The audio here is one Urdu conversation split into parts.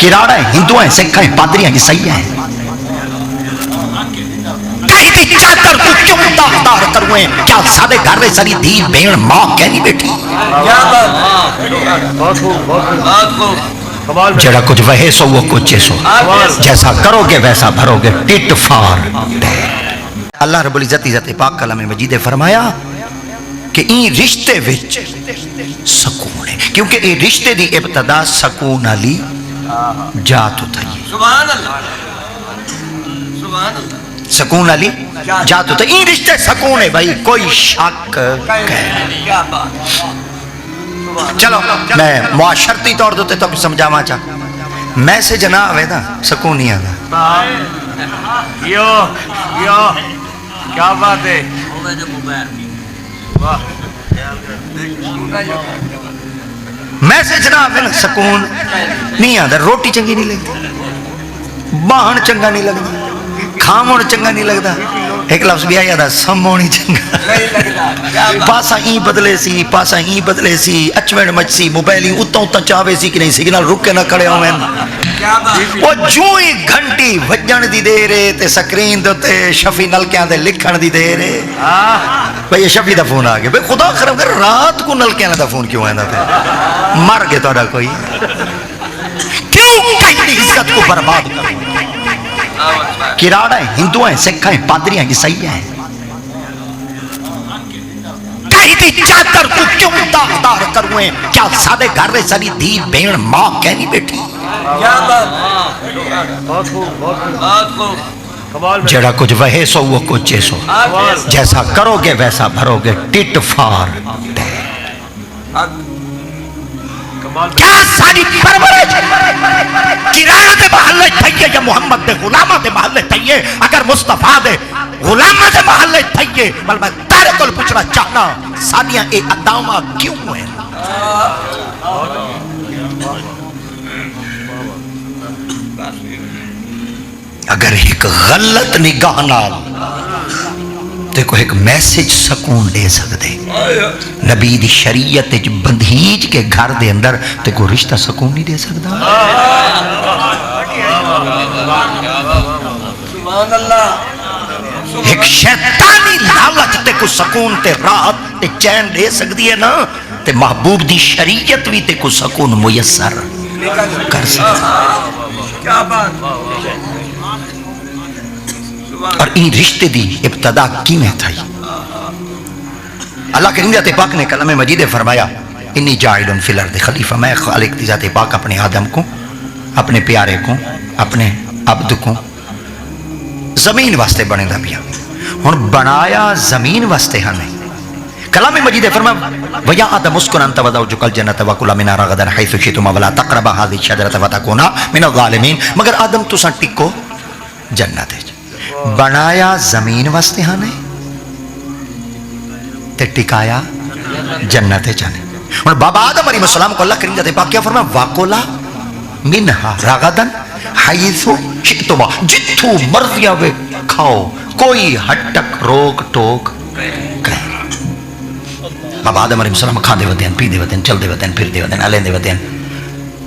کراڑا ہے، ہندو ہیں، سکھ ہیں، پادری ہیں، عیسائی ہیں، کہیں دی چادر کو کیوں داغدار کرویں؟ کیا سادے گھر میں سری دھی بین ماں کہنی بیٹھی؟ جڑا کچھ وہے سو وہ کچھ سو، جیسا کرو گے ویسا بھرو گے، ٹٹ فار ٹیٹ۔ اللہ رب العزت عزت پاک کلام مجید فرمایا کہ این رشتے وچ سکون ہے، کیونکہ این رشتے دی ابتدا سکون علی جات ہوتا ہے، سبحان اللہ سبحان اللہ، سکون علی جات ہوتا ہے، این رشتے سکون ہے بھائی، کوئی شک کیا بات۔ چلو میں معاشرتی طور دوتے تو سمجھاما چاہ میں سے جناب ہے نا سکون نہیں آتا، کیا بات ہے، میں سے جناب ہے نا سکون نہیں آتا، روٹی چنگی نہیں لگتی، باہن چنگا نہیں لگتا، کھامون چنگا نہیں لگتا، ایک لفظ بھی آیا تھا سمونی چنگا، پاسا ہی بدلے سی، پاسا ہی بدلے سی، اچوین مچ سی، موبائلی اتنا اتنا چاہوے سی کہ نہیں سگنل رک کے نہ کھڑے ہوئے، وہ جو ہی گھنٹی وجن دی دے رہے تے سکرین دوتے شفی نلکیاں دے لکھن دی دے رہے، بھئی یہ شفی دا فون آگے، بھئی خدا خرم کر رات کو نلکیاں دا فون کیوں آئندہ تھے، مر گئے توڑا کوئی، کیوں کہیں عزت کو برباد کرو؟ کراڑا ہے، ہندو ہیں، سکھ ہیں، پادری ہیں، عیسائی ہیں، کہیں دی چادر کو کیوں داغدار کرویں؟ کیا سادے گھر میں سری دھی بین ماں کہنی بیٹھی؟ جڑا کچھ وہے سو وہ کچھ سو، جیسا کرو گے ویسا بھرو گے، ٹٹ فار ٹیٹ۔ کیا ساری پرورش کراڑا دے محلے تھئیے یا محمد دے غلامہ دے محلے تھئیے؟ اگر مصطفیٰ دے غلامہ دے محلے تھئیے، بل میں تارے کل پوچھنا چاہنا سانیاں اے ادامہ کیوں ہیں؟ اگر ایک غلط نگاہ نال دیکھو ایک میسیج سکون دے سکتے، نبی دی شریعت بندھیج کے گھر دے اندر دیکھو رشتہ سکون نہیں دے سکتا، ایک شیطانی لالچ تے کو سکون تے راحت تے چین دے سکتی ہے نا، تے محبوب دی شریعت بھی تے کو سکون میسر کر سکتا۔ اور این رشتے دی ابتدا کی میں تھا، اللہ کے ذات پاک نے کلام مجید فرمایا انی جاعل فی الارض خلیفہ، میں خالق دی ذات پاک اپنے آدم کو، اپنے پیارے کو، اپنے عبد کو زمین واسطے بنے دا پیا، ہن بنایا زمین واسطے ہمیں، کلام مجید فرمایا وَيَا آدَمُ اسْكُنْ أَنْتَ وَزَوْجُكَ الْجَنَّةَ وَكُلَا مِنْهَا رَغَدًا حَيْثُ شِئْتُمَا وَلَا تَقْرَبَا هَذِهِ الشَّجَرَةَ فَتَكُونَا مِنَ الظَّالِمِينَ، مگر آدم تساں ٹکو جنت ہے، بنایا زمین واسطے ہمیں تے ٹکایا جنت جانے۔ اور بابا آدم علیہ السلام کو اللہ کریم ذات پاک کیا فرمایا وَاكُلَا مِنْهَا رَغَدًا حَيْثُ شِئْتُمَا، جتھو مرضی آوے کھاؤ، کوئی ہٹک روک ٹوک کرے۔ بابا آدم علیہ السلام کھا دے ودے ہیں، پی دے ودے ہیں، چل دے ودے ہیں، پھر دے ودے ہیں، علین دے ودے ہیں۔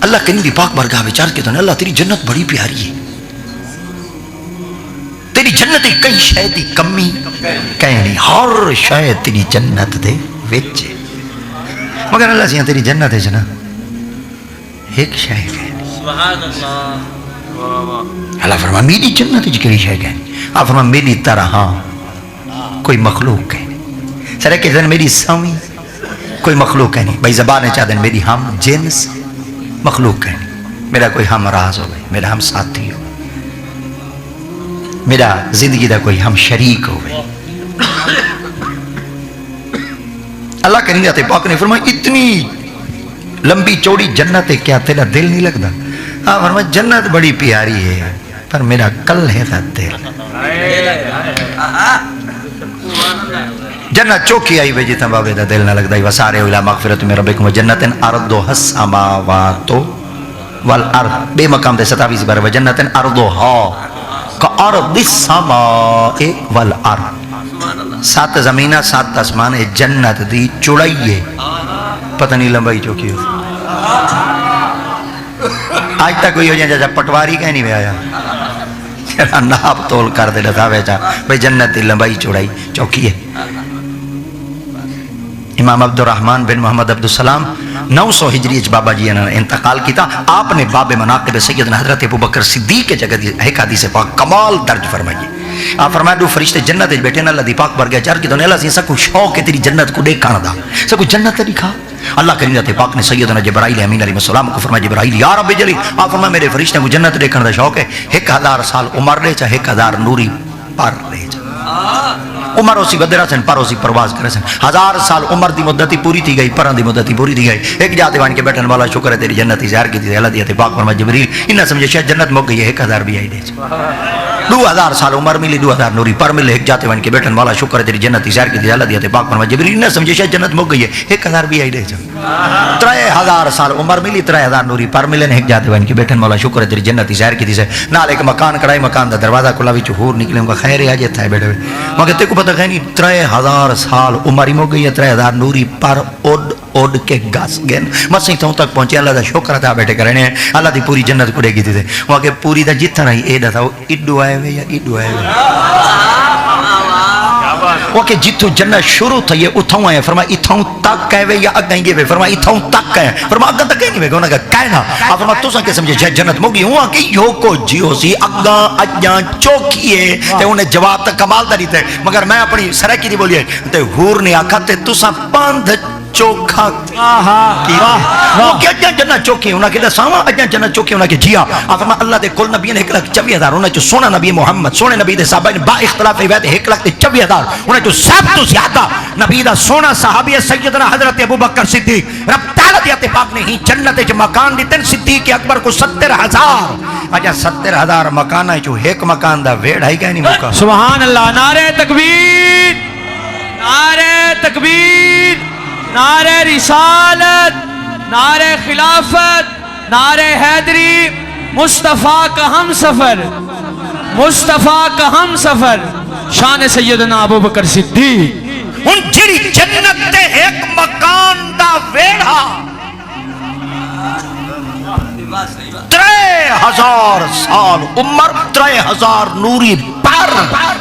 اللہ کریم دی پاک برگاہ بچار کے تو اللہ تیری جنت بڑی پیاری ہے، تیری جنت کئی شاید دی کمی کہنی، ہر شاید تیری جنت دے وچ، مگر اللہ سیاں تیری جنت ہے جنا ایک شاید کہنی، سبحان اللہ، اللہ فرما میری جنت جکری شاید کہنی، آپ فرما میری طرح کوئی مخلوق کہنی، سرے کہ دن میری سامی کوئی مخلوق کہنی، بھائی زبانیں چاہ دن میری ہم جنس مخلوق کہنی، میرا کوئی ہم راز ہو گئے، میرا ہم ساتھی ہو، میرا زندگی دا کوئی ہم شریک ہوئے۔ اللہ کریم ذات پاک نے فرمایا اتنی لمبی چوڑی جنت ہے، کیا تیرا دل نہیں لگتا؟ ہاں فرمایا جنت بڑی پیاری ہے پر میرا کل ہے دا دل، جنت چوکی آئی بے جیتا بابے دا دل نہ لگتا ہے، وسارے الى مغفرت من ربکم وجنت ارضها السماوات والارض، بے مقام دے 27 بار وجنت ارضها کارض السماء والارض، 7 زمینہ 7 آسمان، جنت دی چڑائیے پتہ نہیں لمبائی چوکی ہو، آج تک کوئی ہو جائے جیسا پٹواری کہیں نہیں آیا ناپ تول کر دے ڈتا بیچا بھئی جنت دی لمبائی چوڑائی چوکی ہے. امام عبد الرحمن بن محمد عبدالسلام 900 ہجری بابا جی نے انتقال کیتا. آپ نے باب مناقب سیدنا حضرت ابوبکر صدیق کے جگہ ایک حدیث پاک کمال درج فرمائیے. آپ فرمایا دو فرشتے جنت بیٹھے نا اللہ دی پاک بر گیا چار کی تو اللہ سی سکو شوق ہے تیری جنت کو دیکھانا دا سکو جنت دکھا. اللہ کریم ذات پاک نے سیدنا جبرائیل امین علیہ السلام کو فرمایا جبرائیل یا رب جلیل آپ فرمایا میرے فرشتے کو جنت دیکھنے دا شوق ہے 1000 سال عمر لے چاہے 1000 نوری پر لے چاہے عمر اسی بدرہ سن پر اسی پرواز کرے سن 1000 سال عمر دی مدتی پوری تھی گئی پران دی مدتی پوری تھی گئی. ایک جاتے وان کے بیٹھن والا شکر ہے تیری جنت زہر کی تھی اللہ دیتے پاک فرمایا جبریل انہا سمجھے شاید جنت مک گئی ہے 1000 بھی آئی دے 2000 سال عمر ملی 2000 نوری پر ملے. ایک جاتے وان کے بیٹھن والا شکر ہے تیری جنت زہر کی تھی اللہ دیتے پاک فرمایا جبریل انہا سمجھے شاید جنت مک گئی ہے 1000 بھی آئی دے 3000 سال عمر ملی 3000 نوری پر ملے. ایک جاتے وان کے بیٹھن والا شکر ہے تیری جنت زہر کی تھی سے نال ایک مکان کڑائی مکان دا دروازہ کھلا وچ ہور نکلے گا خیر ہے اجے تھا بیٹھے مگر تے کو پتہ ہے نہیں 3000 سال عمر ہی مو گئی ہے 3000 نوری پر اڈ کے گس گئے مسیح تو تک پہنچے. اللہ دا شکر تھا بیٹھے کرنے اللہ دی پوری جنت کو دے گی تھی وہاں کہ پوری دا جتنا ہی اے دا تھا وہ اڈو آئے ہوئے یا اڈو آئے ہوئے وہ کہ جتو جنت شروع تھا یہ اتھاؤں آئے فرمایا اتھاؤں تک کہے ہوئے یا اگائیں گے فرمایا اتھاؤں تک کہے فرمایا اگاں تک کہیں گے انہوں نے کہا کہنا آپ فرمایا تو سا کہ سمجھے شاید جنت موگی ہوا کہ یو کو جیو سی اگاں اجاں چوکیے تے انہیں جواب تک کمال داری تھے مگر میں اپنی سرکی دی بولیے تے ہور نے آکھا تے تو سا پاندھ چوکھا وہ کہ اجاں جنت چوکی انہاں کہ ساما اجاں جنت چوکی انہاں کہ جیا آپ فرمایا اللہ دے کل نبی نے 1,24,000 انہاں جو سونا نبی محمد سونے نبی دے صحابہ با اختلاف روایت 1,24,000 انہاں جو سب تو زیادہ نبی دا سونا صحابی سیدنا حضرت ابوبکر صدیق رب تعالی دی اتفاق نے ہی جنت وچ مکان دتن صدیق اکبر کو 70,000 اجا 70,000 مکان ہے جو ایک مکان دا ویڑ ہے کہ نہیں موقع. سبحان اللہ. نعرہ تکبیر نعرہ تکبیر نعرہ رسالت نعرہ خلافت نعرہ حیدری مصطفیٰ کا ہم سفر مصطفیٰ کا ہم سفر شان سیدنا ابوبکر صدیق ان جڑی جنت تے ایک مکان دا ویڑا 3000 سال عمر 3000 نوری پر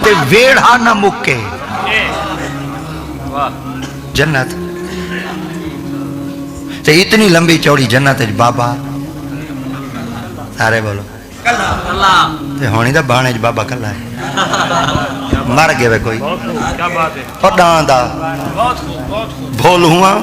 تے ویڑا نہ مکے جنت تے اتنی لمبی چوڑی جنت بابا سارے بولو تے ہونی دا بانے بابا کلا ہے مر گئے کوئی اور ڈان دا بھول ہوا